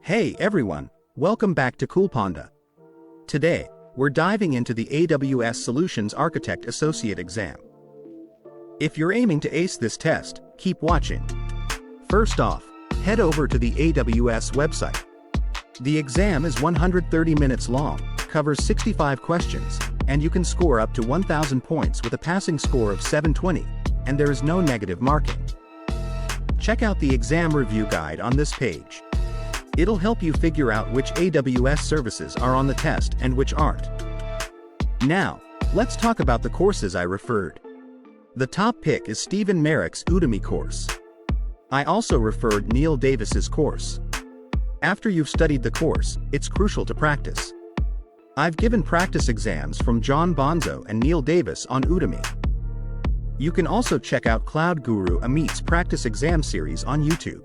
Hey everyone, welcome back to CoolPanda. Today, we're diving into the AWS Solutions Architect Associate exam. If you're aiming to ace this test, keep watching. First off, head over to the AWS website. The exam is 130 minutes long, covers 65 questions, and you can score up to 1,000 points with a passing score of 720, and there is no negative marking. Check out the exam review guide on this page. It'll help you figure out which AWS services are on the test and which aren't. Now, let's talk about the courses I referred. The top pick is Stephen Merrick's Udemy course. I also referred Neil Davis's course. After you've studied the course, it's crucial to practice. I've given practice exams from John Bonzo and Neil Davis on Udemy. You can also check out Cloud Guru Amit's practice exam series on YouTube.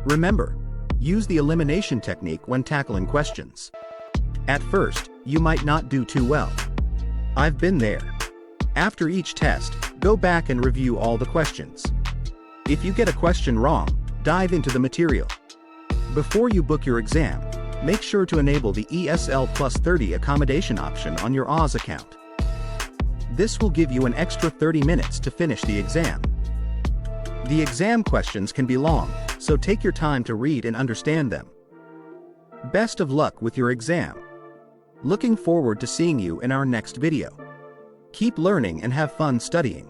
Remember, use the elimination technique when tackling questions. At first, you might not do too well. I've been there. After each test, go back and review all the questions. If you get a question wrong, dive into the material. Before you book your exam, make sure to enable the ESL plus 30 accommodation option on your AWS account. This will give you an extra 30 minutes to finish the exam. The exam questions can be long, so take your time to read and understand them. Best of luck with your exam. Looking forward to seeing you in our next video. Keep learning and have fun studying.